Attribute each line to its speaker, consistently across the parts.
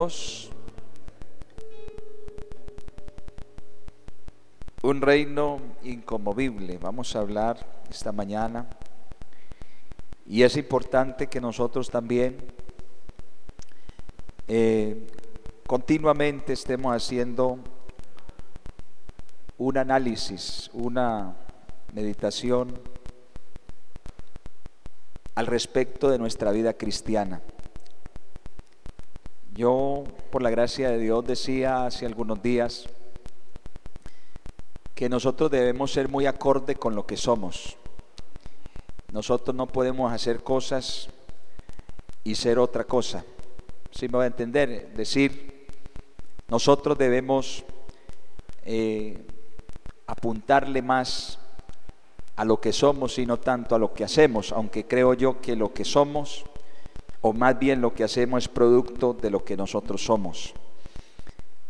Speaker 1: Dios, un reino inconmovible. Vamos a hablar esta mañana y es importante que nosotros también continuamente estemos haciendo un análisis, una meditación al respecto de nuestra vida cristiana. Yo, por la gracia de Dios, decía hace algunos días que nosotros debemos ser muy acorde con lo que somos. Nosotros no podemos hacer cosas y ser otra cosa. ¿Sí me va a entender? Es decir, nosotros debemos apuntarle más a lo que somos y no tanto a lo que hacemos, aunque creo yo que lo que somos, o más bien lo que hacemos, es producto de lo que nosotros somos.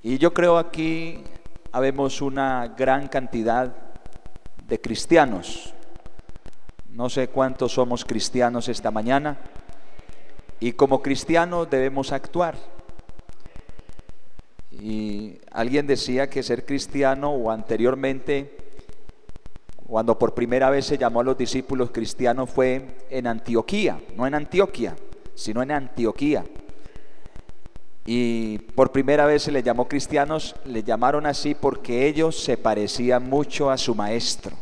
Speaker 1: Y yo creo aquí habemos una gran cantidad de cristianos. No sé cuántos somos cristianos esta mañana, y como cristianos debemos actuar. Y alguien decía que ser cristiano, o anteriormente, cuando por primera vez se llamó a los discípulos cristianos, fue en Antioquía, no en Antioquia, sino en Antioquía. Y por primera vez se les llamó cristianos, le llamaron así porque ellos se parecían mucho a su maestro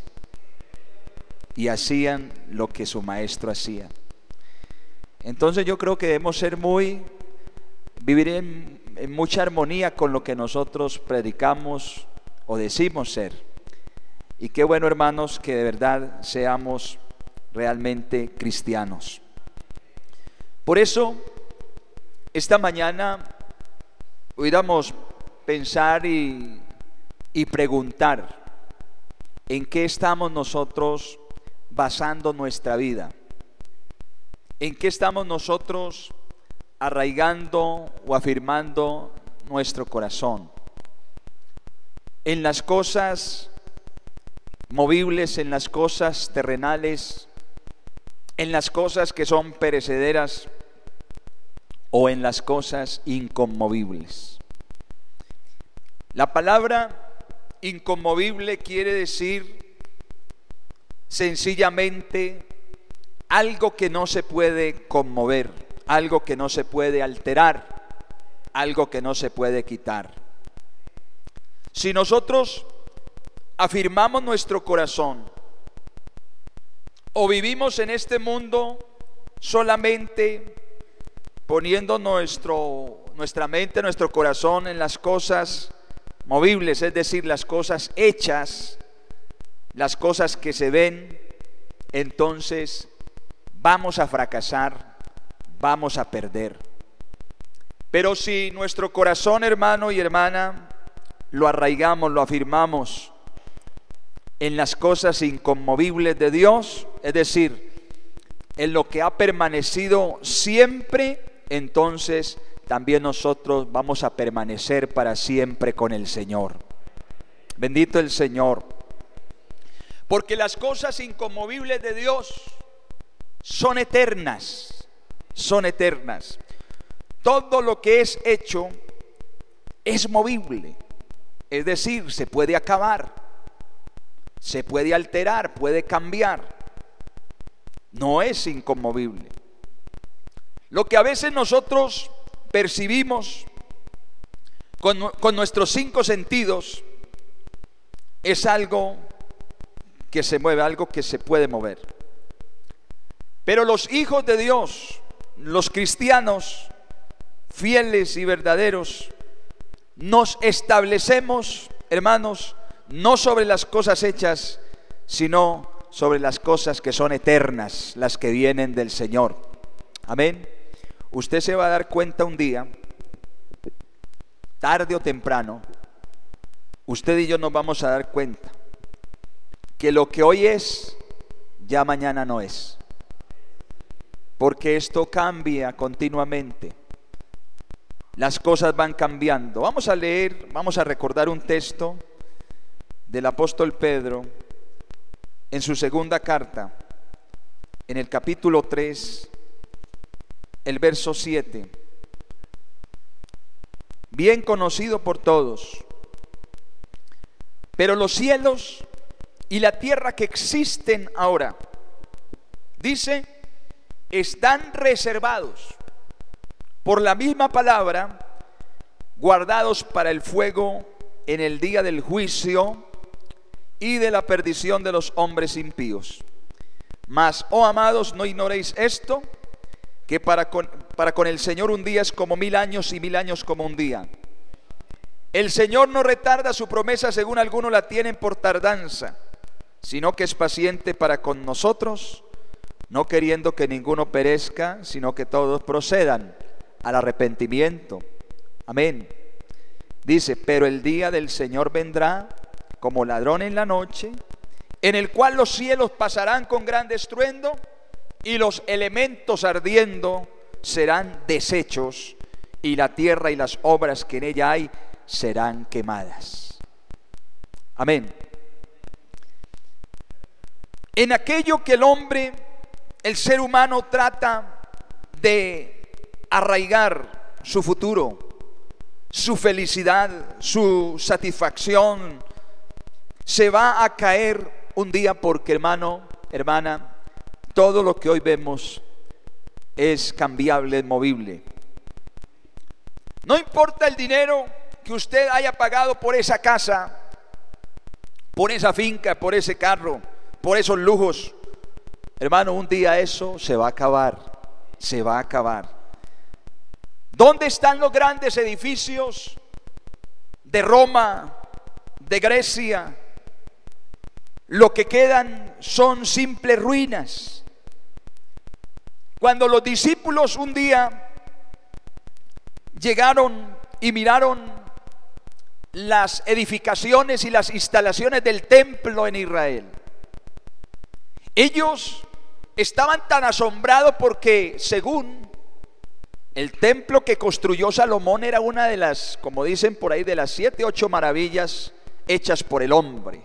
Speaker 1: y hacían lo que su maestro hacía. Entonces yo creo que debemos ser vivir en mucha armonía con lo que nosotros predicamos o decimos ser. Y qué bueno, hermanos, que de verdad seamos realmente cristianos. Por eso, esta mañana pudiéramos pensar y preguntar en qué estamos nosotros basando nuestra vida, en qué estamos nosotros arraigando o afirmando nuestro corazón, en las cosas movibles, en las cosas terrenales, en las cosas que son perecederas, o en las cosas inconmovibles. La palabra inconmovible quiere decir sencillamente algo que no se puede conmover, algo que no se puede alterar, algo que no se puede quitar. Si nosotros afirmamos nuestro corazón o vivimos en este mundo solamente poniendo nuestra mente, nuestro corazón en las cosas movibles, es decir, las cosas hechas, las cosas que se ven, entonces vamos a fracasar, vamos a perder. Pero si nuestro corazón, hermano y hermana, lo arraigamos, lo afirmamos en las cosas inconmovibles de Dios, es decir, en lo que ha permanecido siempre, entonces también nosotros vamos a permanecer para siempre con el Señor. Bendito el Señor. Porque las cosas inconmovibles de Dios son eternas, son eternas. Todo lo que es hecho es movible, es decir, se puede acabar, se puede alterar, puede cambiar. No es inconmovible. Lo que a veces nosotros percibimos con nuestros 5 sentidos es algo que se mueve, algo que se puede mover. Pero los hijos de Dios, los cristianos fieles y verdaderos, nos establecemos, hermanos, no sobre las cosas hechas, sino sobre las cosas que son eternas, las que vienen del Señor. Amén. Usted se va a dar cuenta un día, tarde o temprano, usted y yo nos vamos a dar cuenta que lo que hoy es, ya mañana no es. Porque esto cambia continuamente. Las cosas van cambiando. Vamos a leer, vamos a recordar un texto del apóstol Pedro en su segunda carta, en el capítulo 3, el verso 7. bien conocido por todos. Pero los cielos y la tierra que existen ahora, dice, están reservados por la misma palabra, guardados para el fuego en el día del juicio y de la perdición de los hombres impíos. Mas, oh amados, no ignoréis esto, que para con el Señor un día es como 1000 años y 1000 años como un día. El Señor no retarda su promesa, según algunos la tienen por tardanza, sino que es paciente para con nosotros, no queriendo que ninguno perezca, sino que todos procedan al arrepentimiento. Amén. Dice, pero el día del Señor vendrá como ladrón en la noche, en el cual los cielos pasarán con gran estruendo y los elementos ardiendo serán deshechos, y la tierra y las obras que en ella hay serán quemadas. Amén. En aquello que el hombre, el ser humano, trata de arraigar su futuro, su felicidad, su satisfacción, se va a caer un día, porque, hermano, hermana, todo lo que hoy vemos es cambiable, es movible. No importa el dinero que usted haya pagado por esa casa, por esa finca, por ese carro, por esos lujos, hermano, un día eso se va a acabar, se va a acabar. ¿Dónde están los grandes edificios de Roma, de Grecia? Lo que quedan son simples ruinas. Cuando los discípulos un día llegaron y miraron las edificaciones y las instalaciones del templo en Israel, ellos estaban tan asombrados porque, según el templo que construyó Salomón, era una de las, como dicen por ahí, de las 7 u 8 maravillas hechas por el hombre.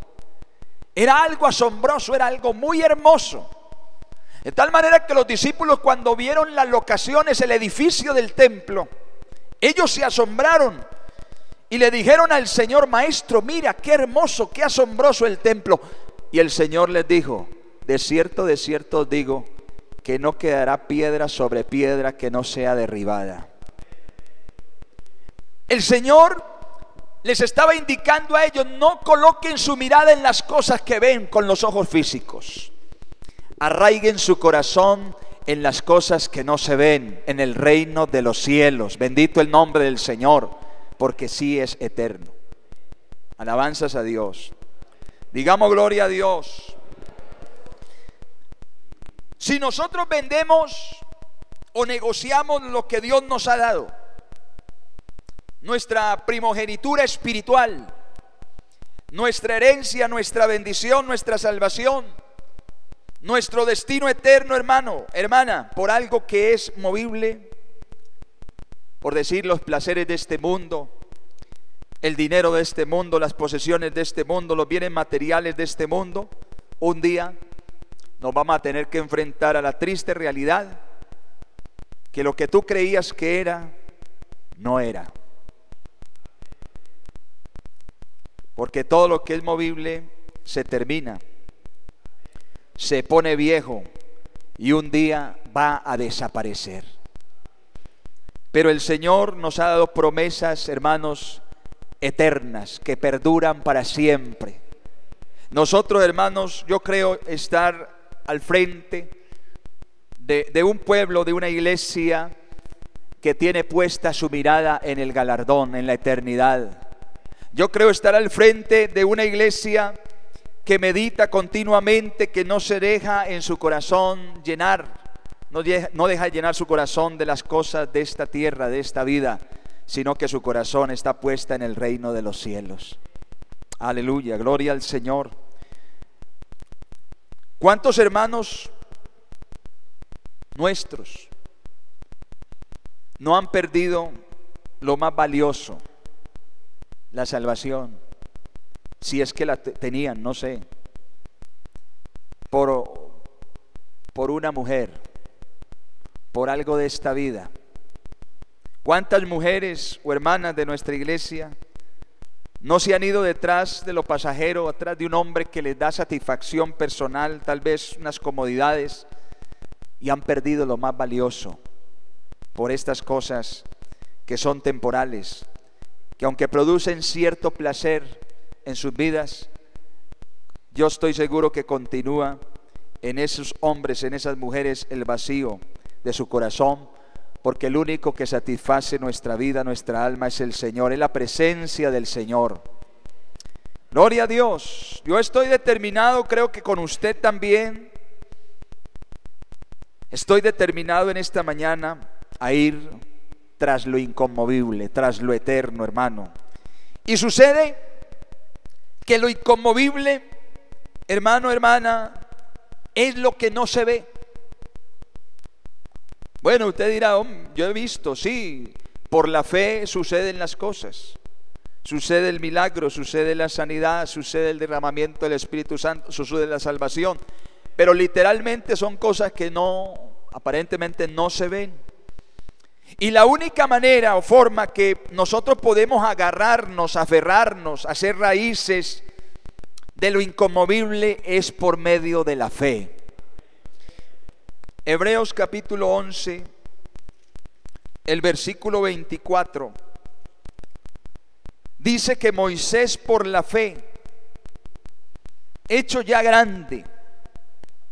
Speaker 1: Era algo asombroso, era algo muy hermoso. De tal manera que los discípulos, cuando vieron las locaciones, el edificio del templo, ellos se asombraron y le dijeron al Señor: Maestro, mira qué hermoso, qué asombroso el templo. Y el Señor les dijo: de cierto os digo, que no quedará piedra sobre piedra que no sea derribada. El Señor les estaba indicando a ellos: no coloquen su mirada en las cosas que ven con los ojos físicos. Arraiguen su corazón en las cosas que no se ven, en el reino de los cielos. Bendito el nombre del Señor, porque sí es eterno. Alabanzas a Dios. Digamos gloria a Dios. Si nosotros vendemos o negociamos lo que Dios nos ha dado, nuestra primogenitura espiritual, nuestra herencia, nuestra bendición, nuestra salvación, nuestro destino eterno, hermano, hermana, por algo que es movible, por decir los placeres de este mundo, el dinero de este mundo, las posesiones de este mundo, los bienes materiales de este mundo, un día nos vamos a tener que enfrentar a la triste realidad que lo que tú creías que era, no era. Porque todo lo que es movible se termina, se pone viejo y un día va a desaparecer. Pero el Señor nos ha dado promesas, hermanos, eternas, que perduran para siempre. Nosotros, hermanos, yo creo estar al frente de un pueblo, de una iglesia que tiene puesta su mirada en el galardón, en la eternidad. Yo creo estar al frente de una iglesia que medita continuamente, que no se deja en su corazón llenar, no deja llenar su corazón de las cosas de esta tierra, de esta vida, sino que su corazón está puesta en el reino de los cielos. Aleluya, gloria al Señor. ¿Cuántos hermanos nuestros no han perdido lo más valioso, la salvación? Si es que la tenían, no sé, por una mujer, por algo de esta vida. ¿Cuántas mujeres o hermanas de nuestra iglesia no se han ido detrás de lo pasajero, atrás de un hombre que les da satisfacción personal, tal vez unas comodidades, y han perdido lo más valioso por estas cosas que son temporales, que aunque producen cierto placer en sus vidas, yo estoy seguro que continúa en esos hombres, en esas mujeres, el vacío de su corazón, porque el único que satisface nuestra vida, nuestra alma, es el Señor, es la presencia del Señor. Gloria a Dios. Yo estoy determinado, creo que con usted también, estoy determinado en esta mañana a ir tras lo inconmovible, tras lo eterno, hermano. Y sucede que lo inconmovible, hermano, hermana, es lo que no se ve. Bueno, usted dirá, oh, yo he visto, sí, por la fe suceden las cosas. Sucede el milagro, sucede la sanidad, sucede el derramamiento del Espíritu Santo, sucede la salvación. Pero literalmente son cosas que no, aparentemente no se ven. Y la única manera o forma que nosotros podemos agarrarnos, aferrarnos, hacer raíces de lo inconmovible es por medio de la fe. Hebreos capítulo 11, el versículo 24, dice que Moisés, por la fe, hecho ya grande,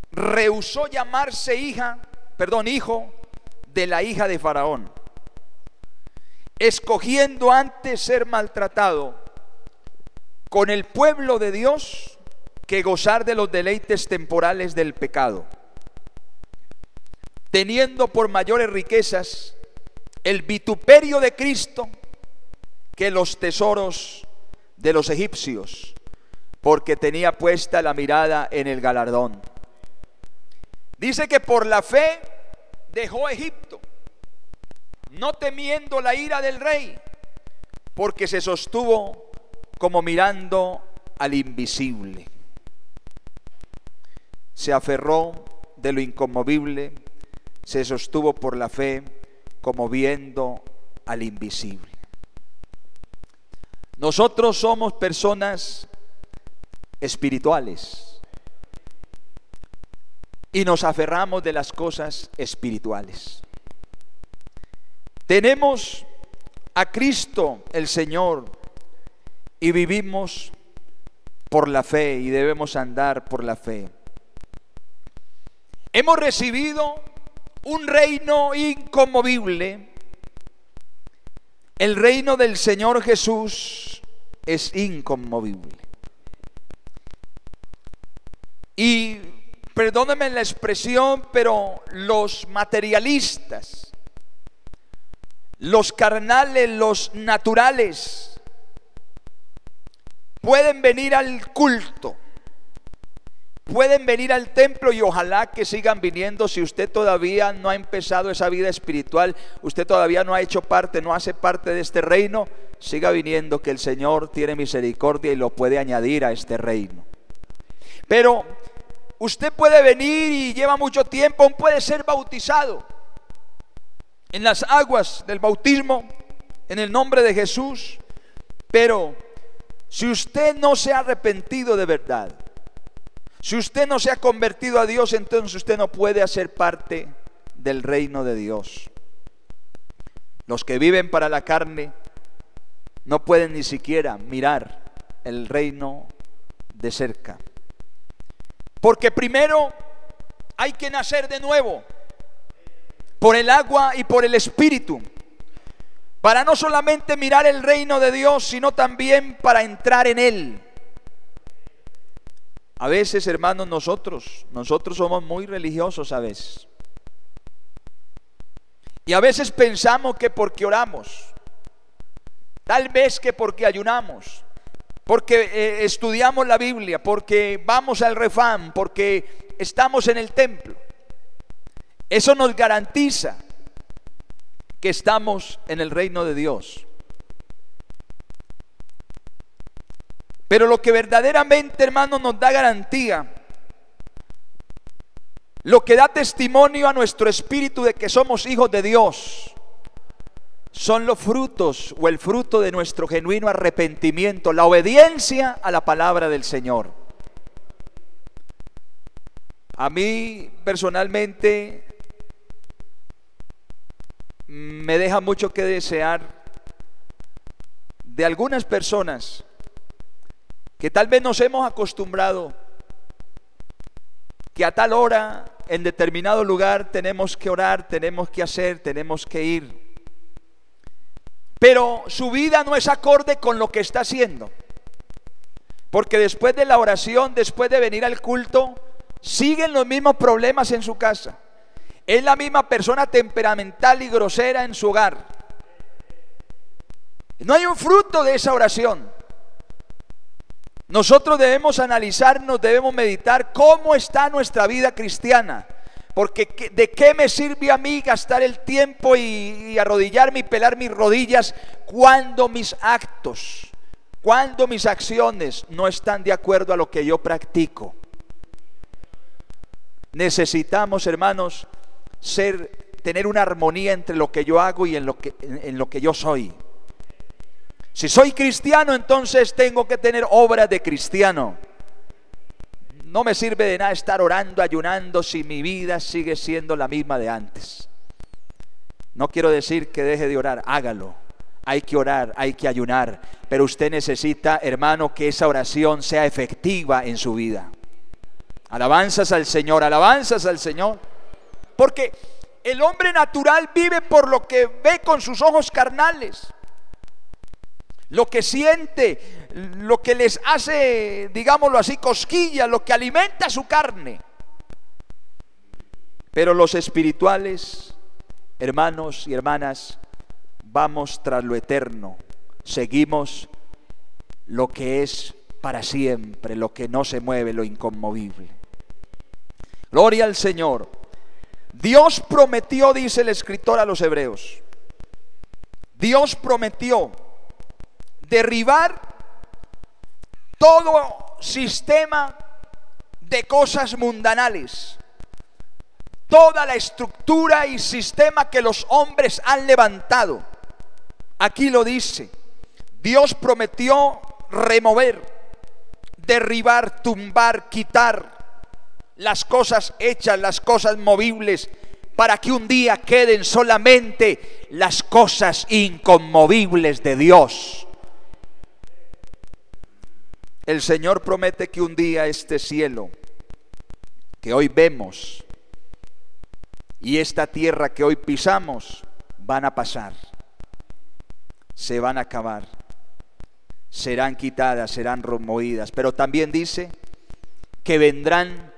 Speaker 1: rehusó llamarse hijo de la hija de Faraón, escogiendo antes ser maltratado con el pueblo de Dios que gozar de los deleites temporales del pecado, teniendo por mayores riquezas el vituperio de Cristo que los tesoros de los egipcios, porque tenía puesta la mirada en el galardón. Dice que por la fe dejó Egipto, no temiendo la ira del rey, porque se sostuvo como mirando al invisible. Se aferró de lo inconmovible, se sostuvo por la fe como viendo al invisible. Nosotros somos personas espirituales y nos aferramos de las cosas espirituales. Tenemos a Cristo el Señor y vivimos por la fe y debemos andar por la fe. Hemos recibido un reino inconmovible. El reino del Señor Jesús es inconmovible. Y perdónenme la expresión, pero los materialistas, los carnales, los naturales, pueden venir al culto, pueden venir al templo, y ojalá que sigan viniendo. Si usted todavía no ha empezado esa vida espiritual, usted todavía no ha hecho parte, no hace parte de este reino, siga viniendo, que el Señor tiene misericordia y lo puede añadir a este reino. Pero usted puede venir y lleva mucho tiempo, aún puede ser bautizado en las aguas del bautismo en el nombre de Jesús, pero si usted no se ha arrepentido de verdad, si usted no se ha convertido a Dios, entonces usted no puede hacer parte del reino de Dios. Los que viven para la carne no pueden ni siquiera mirar el reino de cerca, porque primero hay que nacer de nuevo por el agua y por el Espíritu, para no solamente mirar el reino de Dios, sino también para entrar en él. A veces, hermanos, nosotros somos muy religiosos a veces. Y a veces pensamos que porque oramos, tal vez que porque ayunamos, porque estudiamos la Biblia, porque vamos al refán, porque estamos en el templo, eso nos garantiza que estamos en el reino de Dios. Pero lo que verdaderamente, hermano, nos da garantía, lo que da testimonio a nuestro espíritu de que somos hijos de Dios, son los frutos o el fruto de nuestro genuino arrepentimiento, la obediencia a la palabra del Señor. A mí personalmente me deja mucho que desear de algunas personas que tal vez nos hemos acostumbrado que a tal hora, en determinado lugar, tenemos que orar, tenemos que hacer, tenemos que ir. Pero su vida no es acorde con lo que está haciendo. Porque después de la oración, después de venir al culto, siguen los mismos problemas en su casa. Es la misma persona temperamental y grosera en su hogar. No hay un fruto de esa oración. Nosotros debemos analizarnos, debemos meditar cómo está nuestra vida cristiana. Porque ¿de qué me sirve a mí gastar el tiempo y arrodillarme y pelar mis rodillas cuando mis actos, cuando mis acciones no están de acuerdo a lo que yo practico? Necesitamos, hermanos, tener una armonía entre lo que yo hago y en lo que yo soy. Si soy cristiano, entonces tengo que tener obras de cristiano. No me sirve de nada estar orando, ayunando, si mi vida sigue siendo la misma de antes. No quiero decir que deje de orar, hágalo. Hay que orar, hay que ayunar. Pero usted necesita, hermano, que esa oración sea efectiva en su vida. Alabanzas al Señor, alabanzas al Señor. Porque el hombre natural vive por lo que ve con sus ojos carnales. Lo que siente, lo que les hace, digámoslo así, cosquillas, lo que alimenta su carne. Pero los espirituales, hermanos y hermanas, vamos tras lo eterno. Seguimos lo que es para siempre, lo que no se mueve, lo inconmovible. Gloria al Señor. Dios prometió, dice el escritor a los hebreos, Dios prometió derribar todo sistema de cosas mundanales, toda la estructura y sistema que los hombres han levantado. Aquí lo dice, Dios prometió remover, derribar, tumbar, quitar las cosas hechas, las cosas movibles, para que un día queden solamente las cosas inconmovibles de Dios. El Señor promete que un día este cielo que hoy vemos y esta tierra que hoy pisamos van a pasar, se van a acabar, serán quitadas, serán removidas. Pero también dice que vendrán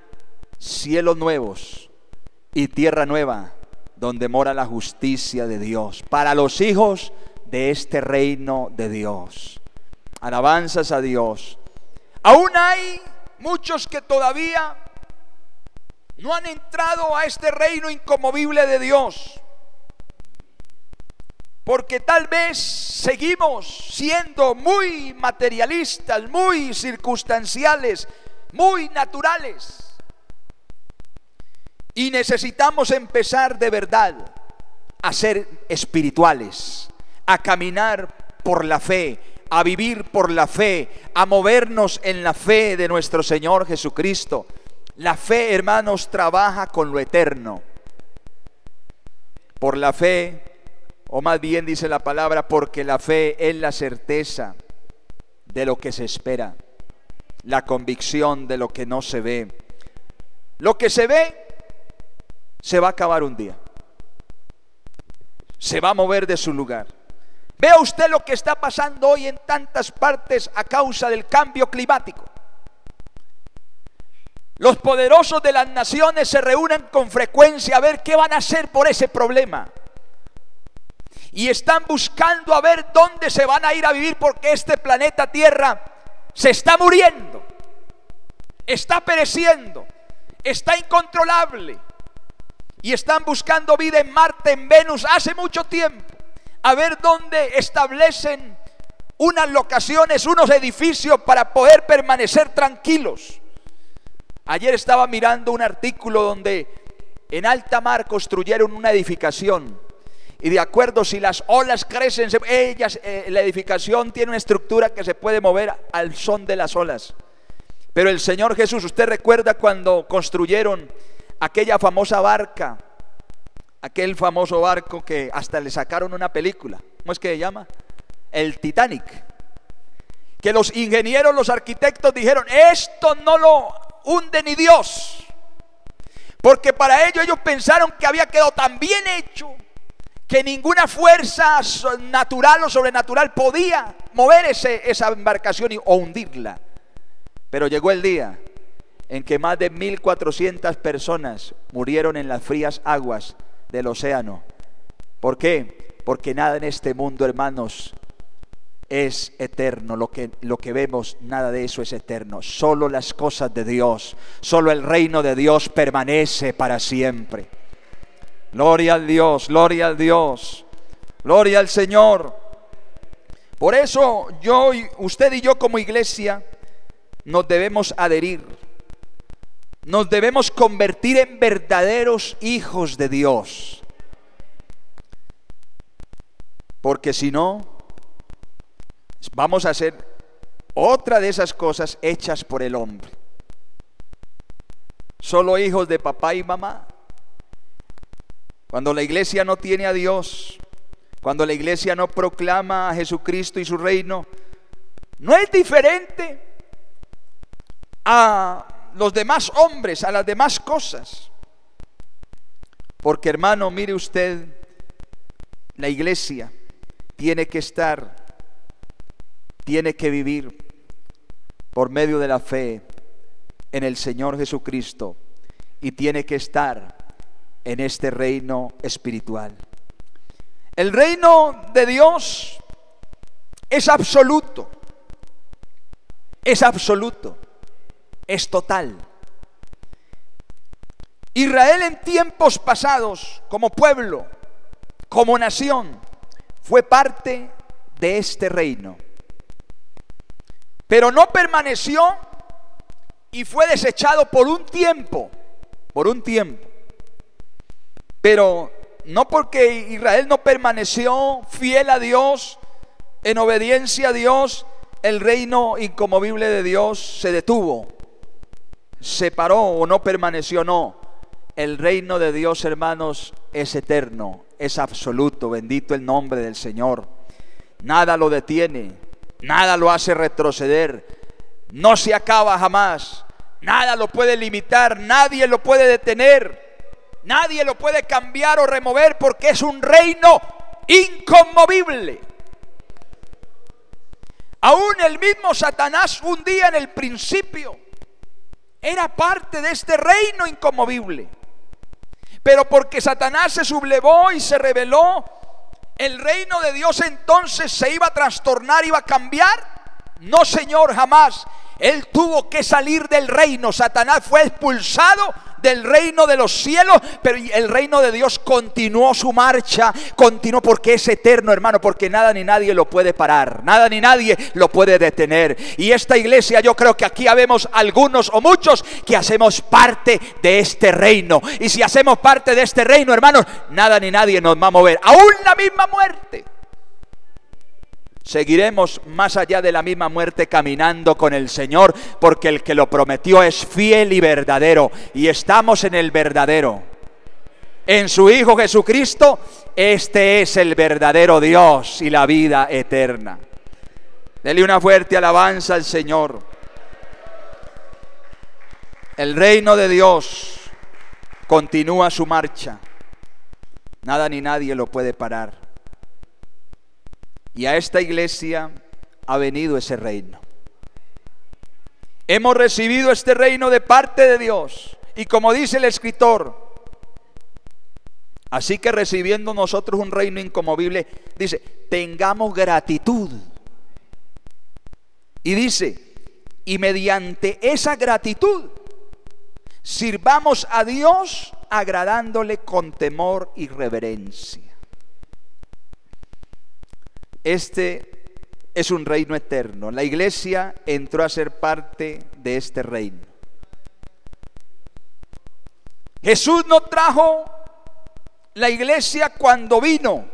Speaker 1: cielos nuevos y tierra nueva donde mora la justicia de Dios para los hijos de este reino de Dios. Alabanzas a Dios. Aún hay muchos que todavía no han entrado a este reino inconmovible de Dios, porque tal vez seguimos siendo muy materialistas, muy circunstanciales, muy naturales, y necesitamos empezar de verdad a ser espirituales, a caminar por la fe, a vivir por la fe, a movernos en la fe de nuestro Señor Jesucristo. La fe, hermanos, trabaja con lo eterno. Por la fe, o más bien dice la palabra, porque la fe es la certeza de lo que se espera, la convicción de lo que no se ve. Lo que se ve se va a acabar un día, se va a mover de su lugar. Vea usted lo que está pasando hoy en tantas partes a causa del cambio climático. Los poderosos de las naciones se reúnen con frecuencia a ver qué van a hacer por ese problema. Y están buscando a ver dónde se van a ir a vivir, porque este planeta Tierra se está muriendo, está pereciendo, está incontrolable. Y están buscando vida en Marte, en Venus, hace mucho tiempo, a ver dónde establecen unas locaciones, unos edificios para poder permanecer tranquilos. Ayer estaba mirando un artículo donde en alta mar construyeron una edificación Y de acuerdo, si las olas crecen, la edificación tiene una estructura que se puede mover al son de las olas. Pero el Señor Jesús, usted recuerda cuando construyeron aquella famosa barca, aquel famoso barco que hasta le sacaron una película, ¿cómo es que se llama? El Titanic. Que los ingenieros, los arquitectos dijeron: esto no lo hunde ni Dios. Porque para ellos pensaron que había quedado tan bien hecho que ninguna fuerza natural o sobrenatural podía mover esa embarcación o hundirla. Pero llegó el día en que más de 1.400 personas murieron en las frías aguas del océano. ¿Por qué? Porque nada en este mundo, hermanos, es eterno. Lo que vemos, nada de eso es eterno. Solo las cosas de Dios, solo el reino de Dios permanece para siempre. Gloria al Dios, gloria al Dios, gloria al Señor. Por eso usted y yo como iglesia nos debemos adherir, nos debemos convertir en verdaderos hijos de Dios. Porque si no, vamos a hacer otra de esas cosas hechas por el hombre. Solo hijos de papá y mamá. Cuando la iglesia no tiene a Dios, cuando la iglesia no proclama a Jesucristo y su reino, no es diferente a los demás hombres, a las demás cosas. Porque, hermano, mire usted, la iglesia tiene que vivir por medio de la fe en el Señor Jesucristo, y tiene que estar en este reino espiritual. El reino de Dios es absoluto, es total. Israel en tiempos pasados, como pueblo, como nación, fue parte de este reino, pero no permaneció y fue desechado por un tiempo. Pero no porque Israel no permaneció fiel a Dios, en obediencia a Dios, el reino inconmovible de Dios se detuvo, se paró o no permaneció. No, el reino de Dios, hermanos, es eterno, es absoluto. Bendito el nombre del Señor. Nada lo detiene, nada lo hace retroceder, no se acaba jamás, nada lo puede limitar, nadie lo puede detener. Nadie lo puede cambiar o remover, porque es un reino inconmovible. Aún el mismo Satanás, un día en el principio, era parte de este reino inconmovible. Pero porque Satanás se sublevó y se rebeló, el reino de Dios entonces se iba a trastornar, iba a cambiar. No, Señor, jamás. Él tuvo que salir del reino. Satanás fue expulsado del reino de los cielos, pero el reino de Dios continuó su marcha, continuó, porque es eterno, hermano, porque nada ni nadie lo puede parar, nada ni nadie lo puede detener. Y esta iglesia, yo creo que aquí habemos algunos o muchos que hacemos parte de este reino, y si hacemos parte de este reino, hermanos, nada ni nadie nos va a mover, aún la misma muerte. Seguiremos más allá de la misma muerte caminando con el Señor, porque el que lo prometió es fiel y verdadero, y estamos en el verdadero, en su Hijo Jesucristo. Este es el verdadero Dios y la vida eterna. Dele una fuerte alabanza al Señor. El reino de Dios continúa su marcha, nada ni nadie lo puede parar. Y a esta iglesia ha venido ese reino. Hemos recibido este reino de parte de Dios. Y como dice el escritor, así que recibiendo nosotros un reino inconmovible, dice, tengamos gratitud. Y dice, y mediante esa gratitud, sirvamos a Dios agradándole con temor y reverencia. Este es un reino eterno. La iglesia entró a ser parte de este reino. Jesús no trajo la iglesia cuando vino,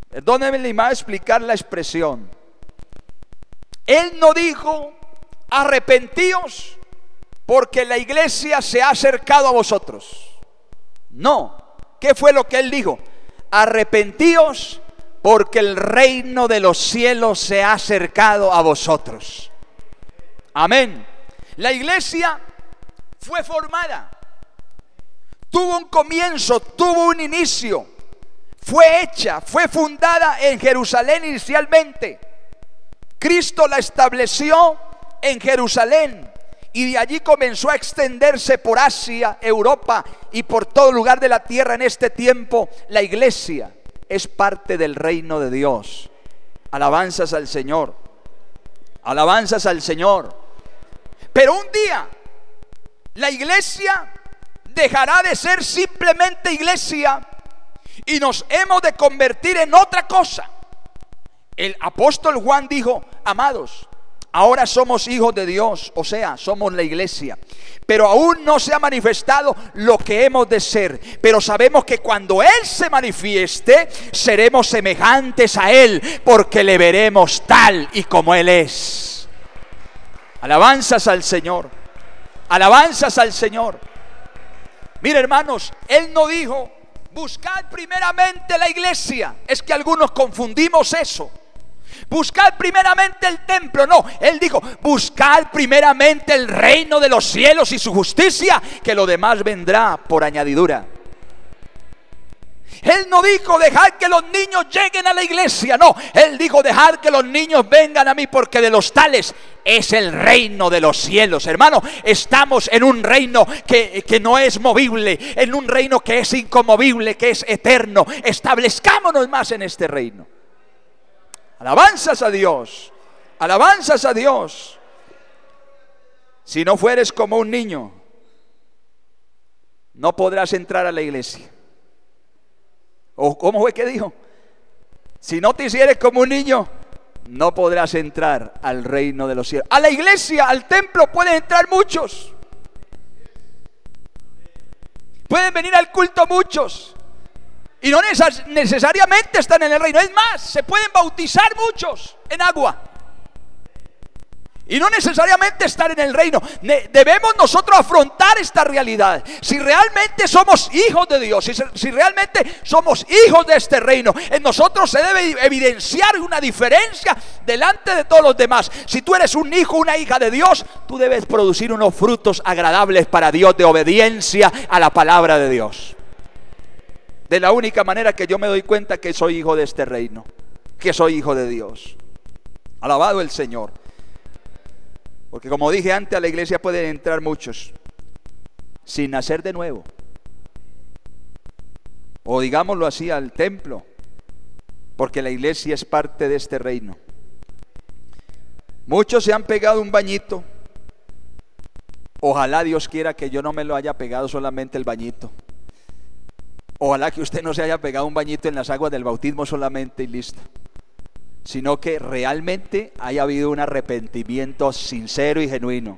Speaker 1: perdónenme, le iba a explicar la expresión. Él no dijo: arrepentíos porque la iglesia se ha acercado a vosotros. No. ¿Qué fue lo que él dijo? Arrepentíos porque el reino de los cielos se ha acercado a vosotros. Amén. La iglesia fue formada, tuvo un comienzo, tuvo un inicio, fue hecha, fue fundada en Jerusalén inicialmente. Cristo la estableció en Jerusalén y de allí comenzó a extenderse por Asia, Europa y por todo lugar de la tierra. En este tiempo la iglesia es parte del reino de Dios. Alabanzas al Señor, alabanzas al Señor. Pero un día la iglesia dejará de ser simplemente iglesia y nos hemos de convertir en otra cosa. El apóstol Juan dijo: amados, ahora somos hijos de Dios, o sea, somos la iglesia, pero aún no se ha manifestado lo que hemos de ser. Pero sabemos que cuando Él se manifieste, seremos semejantes a Él, porque le veremos tal y como Él es. Alabanzas al Señor, alabanzas al Señor. Mire, hermanos, Él no dijo: buscad primeramente la iglesia. Es que algunos confundimos eso. Buscad primeramente el templo. No, Él dijo: buscad primeramente el reino de los cielos y su justicia, que lo demás vendrá por añadidura. Él no dijo: dejad que los niños lleguen a la iglesia. No, Él dijo: dejad que los niños vengan a mí, porque de los tales es el reino de los cielos. Hermano, estamos en un reino que no es movible, en un reino que es inconmovible, que es eterno. Establezcámonos más en este reino. Alabanzas a Dios, alabanzas a Dios. Si no fueres como un niño, no podrás entrar a la iglesia. ¿O cómo fue que dijo? Si no te hicieres como un niño, no podrás entrar al reino de los cielos. A la iglesia, al templo pueden entrar muchos. Pueden venir al culto muchos. Y no necesariamente están en el reino. Es más, se pueden bautizar muchos en agua. Y no necesariamente estar en el reino. Debemos nosotros afrontar esta realidad. Si realmente somos hijos de Dios, si realmente somos hijos de este reino, en nosotros se debe evidenciar una diferencia delante de todos los demás. Si tú eres un hijo, una hija de Dios, tú debes producir unos frutos agradables para Dios, de obediencia a la palabra de Dios. De la única manera que yo me doy cuenta que soy hijo de este reino, que soy hijo de Dios. Alabado el Señor. Porque como dije antes, a la iglesia pueden entrar muchos sin nacer de nuevo. O digámoslo así, al templo. Porque la iglesia es parte de este reino. Muchos se han pegado un bañito. Ojalá Dios quiera que yo no me lo haya pegado solamente el bañito. Ojalá que usted no se haya pegado un bañito en las aguas del bautismo solamente y listo, sino que realmente haya habido un arrepentimiento sincero y genuino,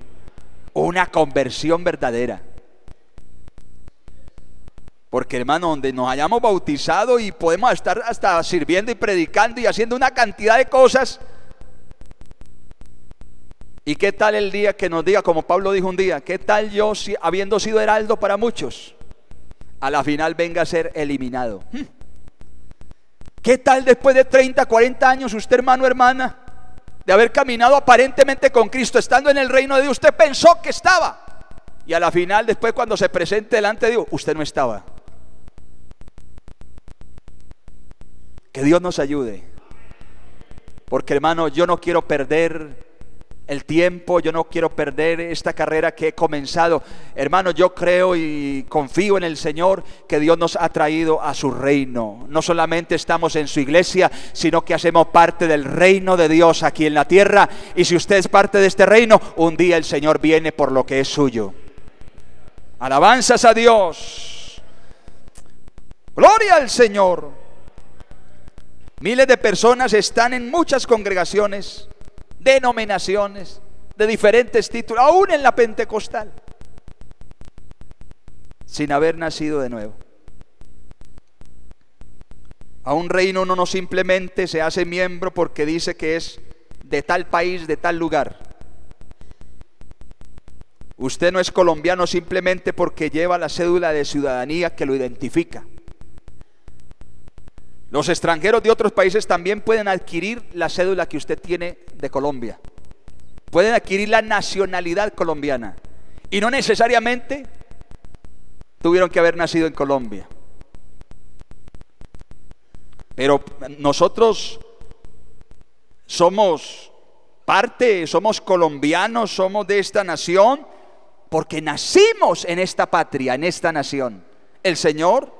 Speaker 1: una conversión verdadera. Porque, hermano, donde nos hayamos bautizado y podemos estar hasta sirviendo y predicando y haciendo una cantidad de cosas, ¿y qué tal el día que nos diga, como Pablo dijo un día, qué tal yo, habiendo sido heraldo para muchos, a la final venga a ser eliminado? ¿Qué tal después de 30, 40 años usted, hermano, hermana, de haber caminado aparentemente con Cristo, estando en el reino de Dios, usted pensó que estaba, y a la final, después cuando se presente delante de Dios, usted no estaba? Que Dios nos ayude. Porque, hermano, yo no quiero perder el tiempo, yo no quiero perder esta carrera que he comenzado. Hermano, yo creo y confío en el Señor que Dios nos ha traído a su reino. No solamente estamos en su iglesia, sino que hacemos parte del reino de Dios aquí en la tierra. Y si usted es parte de este reino, un día el Señor viene por lo que es suyo. Alabanzas a Dios. Gloria al Señor. Miles de personas están en muchas congregaciones, denominaciones, de diferentes títulos, aún en la pentecostal, sin haber nacido de nuevo. A un reino uno no simplemente se hace miembro porque dice que es de tal país, de tal lugar. Usted no es colombiano simplemente porque lleva la cédula de ciudadanía que lo identifica. Los extranjeros de otros países también pueden adquirir la cédula que usted tiene de Colombia. Pueden adquirir la nacionalidad colombiana. Y no necesariamente tuvieron que haber nacido en Colombia. Pero nosotros somos parte, somos colombianos, somos de esta nación, porque nacimos en esta patria, en esta nación. El Señor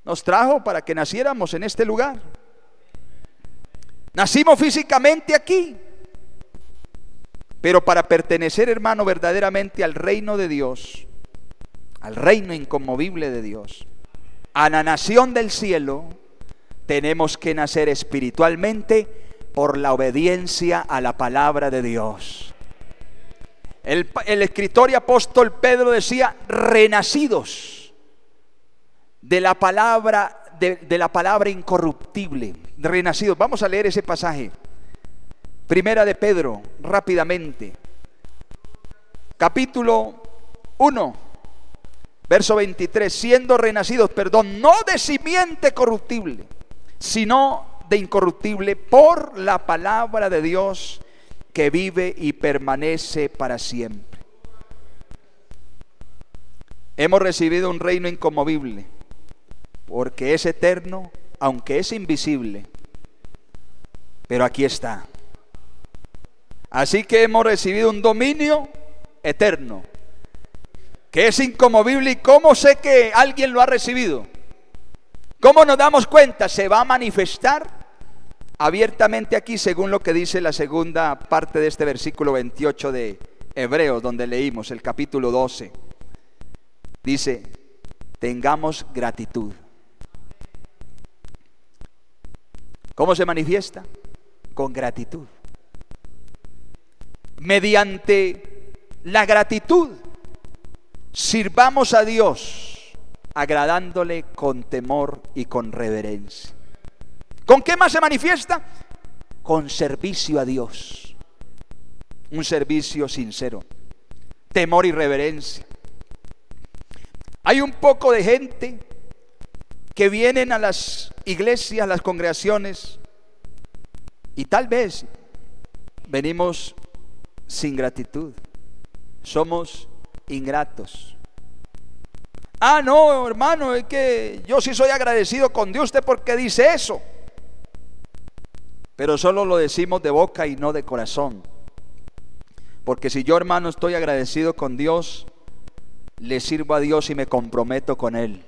Speaker 1: nos trajo para que naciéramos en este lugar. Nacimos físicamente aquí, pero para pertenecer, hermano, verdaderamente al reino de Dios, al reino inconmovible de Dios, a la nación del cielo, tenemos que nacer espiritualmente por la obediencia a la palabra de Dios. El escritor y apóstol Pedro decía: renacidos de la palabra, de la palabra incorruptible. Renacidos. Vamos a leer ese pasaje. Primera de Pedro, rápidamente. Capítulo 1, verso 23. Siendo renacidos, no de simiente corruptible, sino de incorruptible, por la palabra de Dios, que vive y permanece para siempre. Hemos recibido un reino inconmovible, porque es eterno, aunque es invisible, pero aquí está. Así que hemos recibido un dominio eterno, que es inconmovible. ¿Y cómo sé que alguien lo ha recibido? ¿Cómo nos damos cuenta? Se va a manifestar abiertamente aquí, según lo que dice la segunda parte de este versículo 28 de Hebreos, donde leímos el capítulo 12. Dice: tengamos gratitud. ¿Cómo se manifiesta? Con gratitud. Mediante la gratitud, sirvamos a Dios, agradándole con temor y con reverencia. ¿Con qué más se manifiesta? Con servicio a Dios. Un servicio sincero, temor y reverencia. Hay un poco de gente que vienen a las iglesias, a las congregaciones, y tal vez venimos sin gratitud. Somos ingratos. Ah, no, hermano, es que yo sí soy agradecido con Dios. ¿Usted por qué dice eso? Pero solo lo decimos de boca y no de corazón. Porque si yo, hermano, estoy agradecido con Dios, le sirvo a Dios y me comprometo con Él.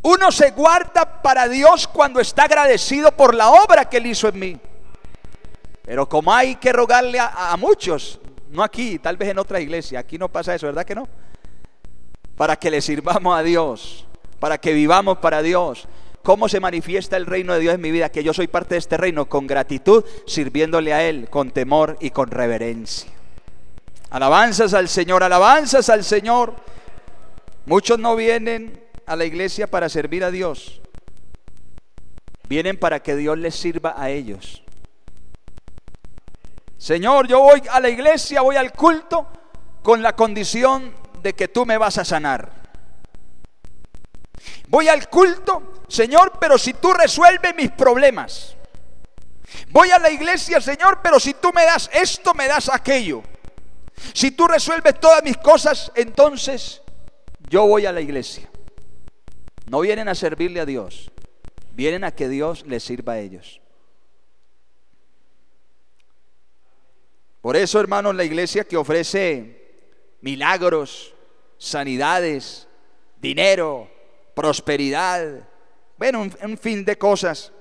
Speaker 1: Uno se guarda para Dios cuando está agradecido por la obra que Él hizo en mí. Pero como hay que rogarle a muchos, no aquí, tal vez en otra iglesia, aquí no pasa eso, ¿verdad que no? Para que le sirvamos a Dios, para que vivamos para Dios. ¿Cómo se manifiesta el reino de Dios en mi vida? Que yo soy parte de este reino con gratitud, sirviéndole a Él con temor y con reverencia. Alabanzas al Señor, alabanzas al Señor. Muchos no vienen a la iglesia para servir a Dios. Vienen para que Dios les sirva a ellos. Señor, yo voy a la iglesia, voy al culto con la condición de que tú me vas a sanar. Voy al culto, Señor, pero si tú resuelves mis problemas. Voy a la iglesia, Señor, pero si tú me das esto, me das aquello. Si tú resuelves todas mis cosas, entonces yo voy a la iglesia. No vienen a servirle a Dios, vienen a que Dios les sirva a ellos. Por eso, hermanos, la iglesia que ofrece milagros, sanidades, dinero, prosperidad, bueno, un fin de cosas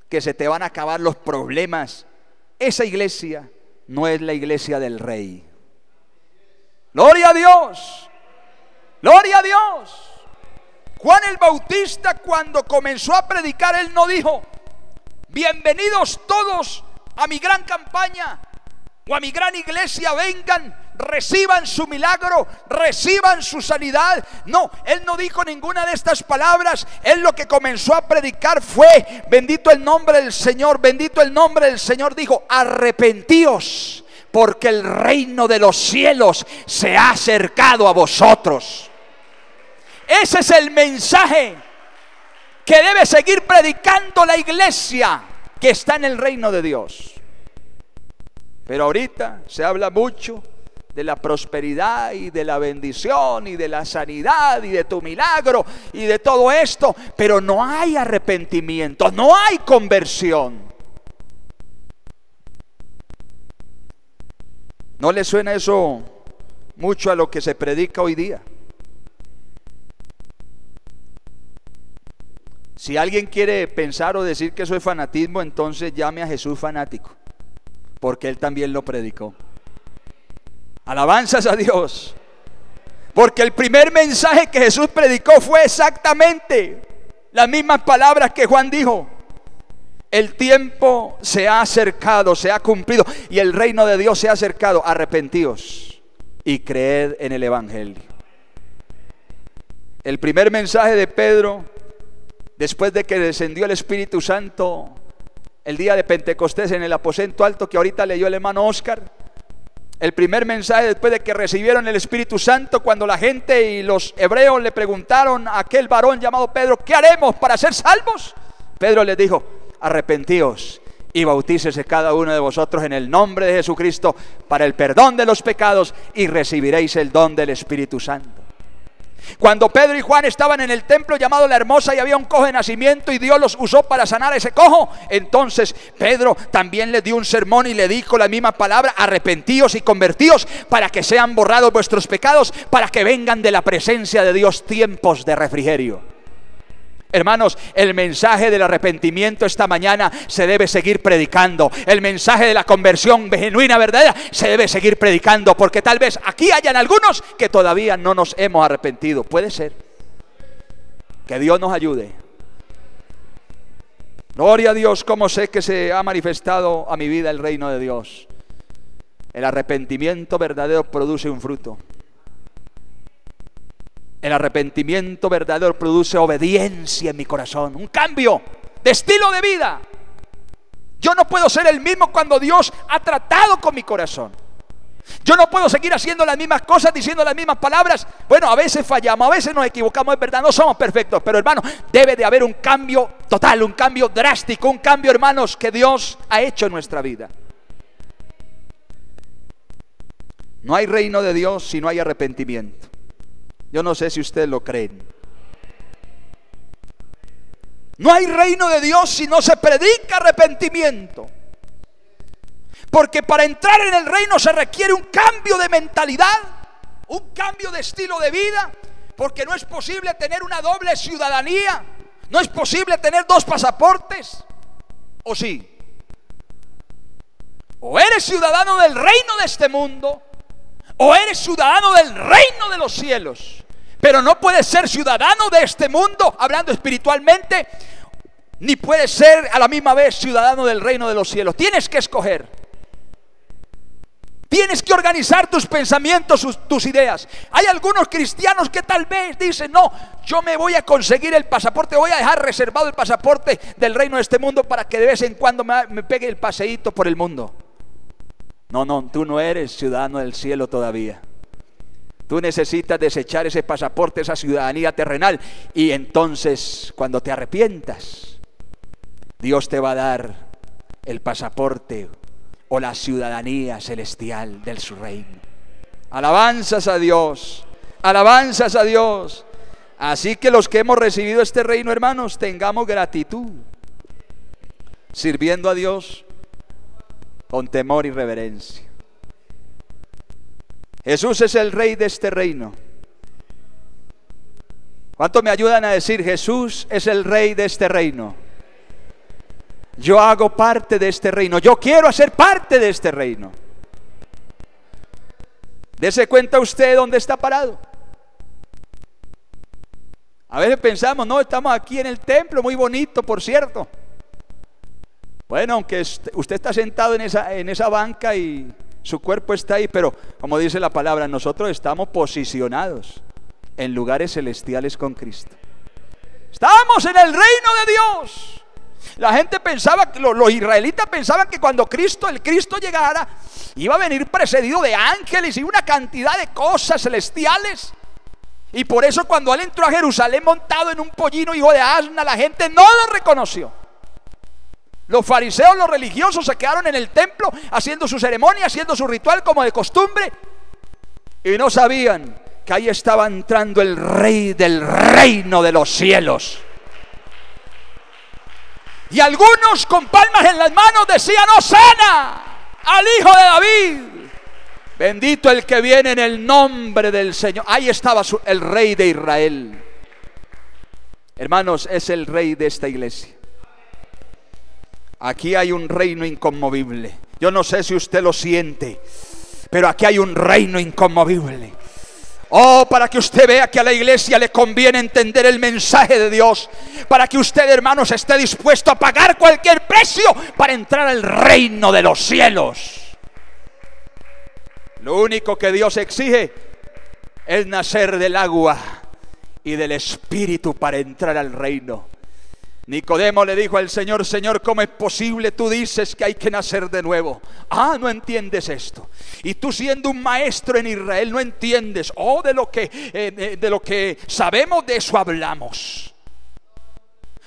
Speaker 1: que se te van a acabar los problemas, esa iglesia no es la iglesia del Rey. Gloria a Dios, gloria a Dios. Juan el Bautista, cuando comenzó a predicar, él no dijo: bienvenidos todos a mi gran campaña, o a mi gran iglesia vengan, reciban su milagro, reciban su sanidad. No, Él no dijo ninguna de estas palabras. Él lo que comenzó a predicar fue: bendito el nombre del Señor, bendito el nombre del Señor. Dijo: arrepentíos, porque el reino de los cielos se ha acercado a vosotros. Ese es el mensaje que debe seguir predicando la iglesia que está en el reino de Dios. Pero ahorita se habla mucho de la prosperidad y de la bendición y de la sanidad y de tu milagro y de todo esto, pero no hay arrepentimiento, no hay conversión. ¿No le suena eso mucho a lo que se predica hoy día? Si alguien quiere pensar o decir que eso es fanatismo, entonces llame a Jesús fanático, porque Él también lo predicó. Alabanzas a Dios. Porque el primer mensaje que Jesús predicó fue exactamente las mismas palabras que Juan dijo: el tiempo se ha acercado, se ha cumplido, y el reino de Dios se ha acercado. Arrepentíos y creed en el evangelio. El primer mensaje de Pedro, después de que descendió el Espíritu Santo el día de Pentecostés en el aposento alto que ahorita leyó el hermano Oscar, el primer mensaje después de que recibieron el Espíritu Santo, cuando la gente y los hebreos le preguntaron a aquel varón llamado Pedro: ¿qué haremos para ser salvos? Pedro les dijo: arrepentíos y bautícese cada uno de vosotros en el nombre de Jesucristo para el perdón de los pecados, y recibiréis el don del Espíritu Santo. Cuando Pedro y Juan estaban en el templo llamado La Hermosa y había un cojo de nacimiento y Dios los usó para sanar a ese cojo, entonces Pedro también les dio un sermón y le dijo la misma palabra: arrepentíos y convertíos para que sean borrados vuestros pecados, para que vengan de la presencia de Dios tiempos de refrigerio. Hermanos, el mensaje del arrepentimiento esta mañana se debe seguir predicando. El mensaje de la conversión genuina, verdadera, se debe seguir predicando, porque tal vez aquí hayan algunos que todavía no nos hemos arrepentido. Puede ser. Que Dios nos ayude. Gloria a Dios, como sé que se ha manifestado a mi vida el reino de Dios. El arrepentimiento verdadero produce un fruto. El arrepentimiento verdadero produce obediencia en mi corazón, un cambio de estilo de vida. Yo no puedo ser el mismo cuando Dios ha tratado con mi corazón. Yo no puedo seguir haciendo las mismas cosas, diciendo las mismas palabras. Bueno, a veces fallamos, a veces nos equivocamos, es verdad, no somos perfectos. Pero hermano, debe de haber un cambio total, un cambio drástico, un cambio, hermanos, que Dios ha hecho en nuestra vida. No hay reino de Dios si no hay arrepentimiento. Yo no sé si ustedes lo creen. No hay reino de Dios si no se predica arrepentimiento. Porque para entrar en el reino se requiere un cambio de mentalidad, un cambio de estilo de vida. Porque no es posible tener una doble ciudadanía. No es posible tener dos pasaportes. ¿O sí? O eres ciudadano del reino de este mundo, o eres ciudadano del reino de los cielos. Pero no puedes ser ciudadano de este mundo, hablando espiritualmente, ni puedes ser a la misma vez ciudadano del reino de los cielos. Tienes que escoger. Tienes que organizar tus pensamientos, tus ideas. Hay algunos cristianos que tal vez dicen: no, yo me voy a conseguir el pasaporte, voy a dejar reservado el pasaporte del reino de este mundo para que de vez en cuando me pegue el paseíto por el mundo. No, tú no eres ciudadano del cielo todavía. Tú necesitas desechar ese pasaporte, esa ciudadanía terrenal, y entonces cuando te arrepientas, Dios te va a dar el pasaporte o la ciudadanía celestial de su reino. Alabanzas a Dios, alabanzas a Dios. Así que los que hemos recibido este reino, hermanos, tengamos gratitud, sirviendo a Dios con temor y reverencia. Jesús es el rey de este reino. ¿Cuántos me ayudan a decir: Jesús es el rey de este reino? Yo hago parte de este reino. Yo quiero hacer parte de este reino. Dese cuenta usted dónde está parado. A veces pensamos: no, estamos aquí en el templo, muy bonito, por cierto. Bueno, aunque usted está sentado en esa banca y Su cuerpo está ahí, pero como dice la palabra, nosotros estamos posicionados en lugares celestiales con Cristo. Estamos en el reino de Dios. La gente pensaba, los israelitas pensaban que cuando el Cristo llegara, iba a venir precedido de ángeles y una cantidad de cosas celestiales. Y por eso cuando él entró a Jerusalén montado en un pollino hijo de asna, la gente no lo reconoció. Los fariseos, los religiosos, se quedaron en el templo haciendo su ceremonia, haciendo su ritual como de costumbre, y no sabían que ahí estaba entrando el rey del reino de los cielos. Y algunos con palmas en las manos decían: ¡Hosana al Hijo de David! Bendito el que viene en el nombre del Señor. Ahí estaba el rey de Israel. Hermanos, es el rey de esta iglesia. Aquí hay un reino inconmovible. Yo no sé si usted lo siente, pero aquí hay un reino inconmovible. Oh, para que usted vea que a la iglesia le conviene entender el mensaje de Dios, para que usted, hermanos, esté dispuesto a pagar cualquier precio para entrar al reino de los cielos. Lo único que Dios exige es nacer del agua y del Espíritu para entrar al reino. Nicodemo le dijo al Señor: Señor, ¿cómo es posible? Tú dices que hay que nacer de nuevo. Ah, no entiendes esto. Y tú, siendo un maestro en Israel, no entiendes. Oh, de lo que sabemos, de eso hablamos.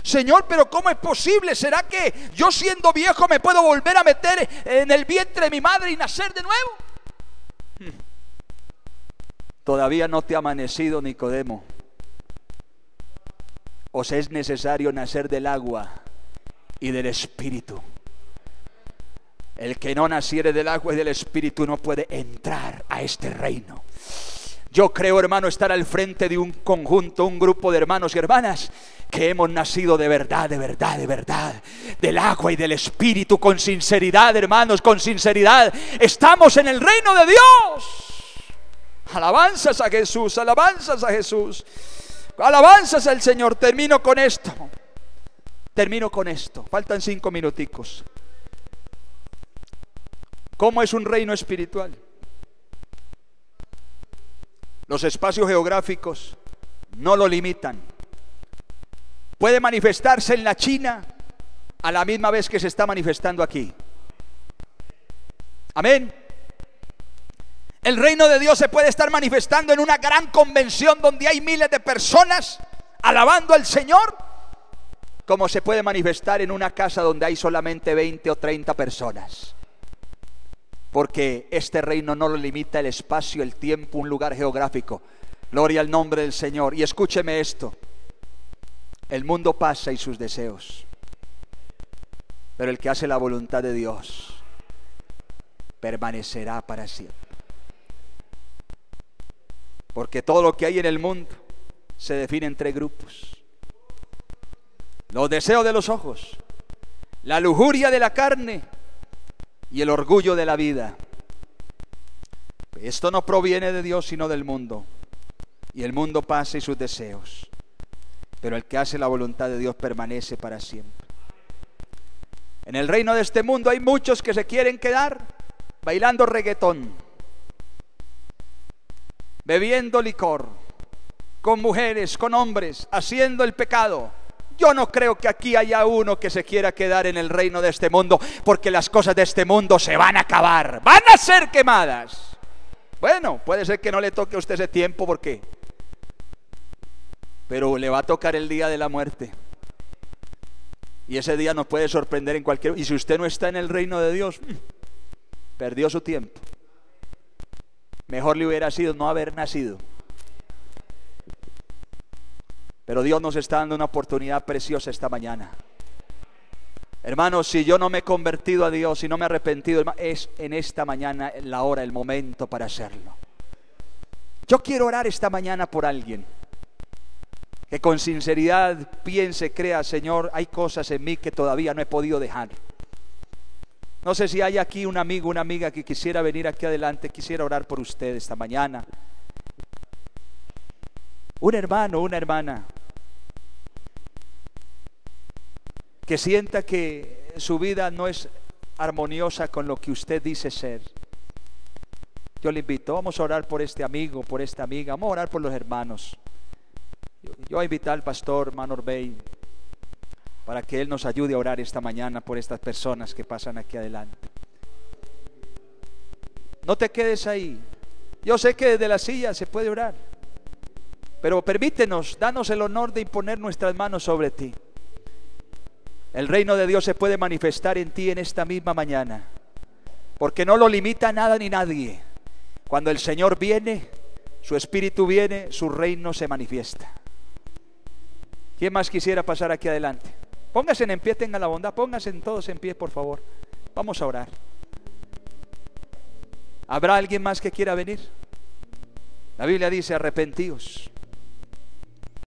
Speaker 1: Señor, pero ¿cómo es posible? ¿Será que yo, siendo viejo, me puedo volver a meter en el vientre de mi madre y nacer de nuevo? Todavía no te ha amanecido, Nicodemo. Os es necesario nacer del agua y del Espíritu. El que no naciere del agua y del Espíritu no puede entrar a este reino. Yo creo, hermano, estar al frente de un conjunto, un grupo de hermanos y hermanas que hemos nacido de verdad, de verdad, de verdad, del agua y del Espíritu, con sinceridad, hermanos, con sinceridad. Estamos en el reino de Dios. Alabanzas a Jesús, alabanzas a Jesús. Alabanzas al Señor. Termino con esto. Faltan 5 minuticos. ¿Cómo es un reino espiritual? Los espacios geográficos no lo limitan. Puede manifestarse en la China a la misma vez que se está manifestando aquí. Amén. El reino de Dios se puede estar manifestando en una gran convención donde hay miles de personas alabando al Señor, como se puede manifestar en una casa donde hay solamente 20 o 30 personas. Porque este reino no lo limita el espacio, el tiempo, un lugar geográfico. Gloria al nombre del Señor. Y escúcheme esto: el mundo pasa y sus deseos, pero el que hace la voluntad de Dios permanecerá para siempre. Porque todo lo que hay en el mundo se define en 3 grupos: los deseos de los ojos, la lujuria de la carne y el orgullo de la vida. Esto no proviene de Dios, sino del mundo. Y el mundo pasa y sus deseos, pero el que hace la voluntad de Dios permanece para siempre. En el reino de este mundo hay muchos que se quieren quedar bailando reggaetón, bebiendo licor, con mujeres, con hombres, haciendo el pecado. Yo no creo que aquí haya uno que se quiera quedar en el reino de este mundo, porque las cosas de este mundo se van a acabar, van a ser quemadas. Bueno, puede ser que no le toque a usted ese tiempo, pero le va a tocar el día de la muerte. Y ese día nos puede sorprender en cualquier... Y si usted no está en el reino de Dios, perdió su tiempo. Mejor le hubiera sido no haber nacido. Pero Dios nos está dando una oportunidad preciosa esta mañana. Hermanos, si yo no me he convertido a Dios, si no me he arrepentido, es en esta mañana la hora, el momento para hacerlo. Yo quiero orar esta mañana por alguien que con sinceridad piense, crea: Señor, hay cosas en mí que todavía no he podido dejar. No sé si hay aquí un amigo, una amiga que quisiera venir aquí adelante. Quisiera orar por usted esta mañana. Un hermano, una hermana que sienta que su vida no es armoniosa con lo que usted dice ser. Yo le invito, vamos a orar por este amigo, por esta amiga, vamos a orar por los hermanos. Yo voy a invitar al pastor Manor Bey para que él nos ayude a orar esta mañana por estas personas que pasan aquí adelante. No te quedes ahí. Yo sé que desde la silla se puede orar, pero permítenos, danos el honor de imponer nuestras manos sobre ti. El reino de Dios se puede manifestar en ti en esta misma mañana, porque no lo limita nada ni nadie. Cuando el Señor viene, su Espíritu viene, su reino se manifiesta. ¿Quién más quisiera pasar aquí adelante? Pónganse en pie, tengan la bondad, pónganse todos en pie, por favor. Vamos a orar. ¿Habrá alguien más que quiera venir? La Biblia dice: arrepentíos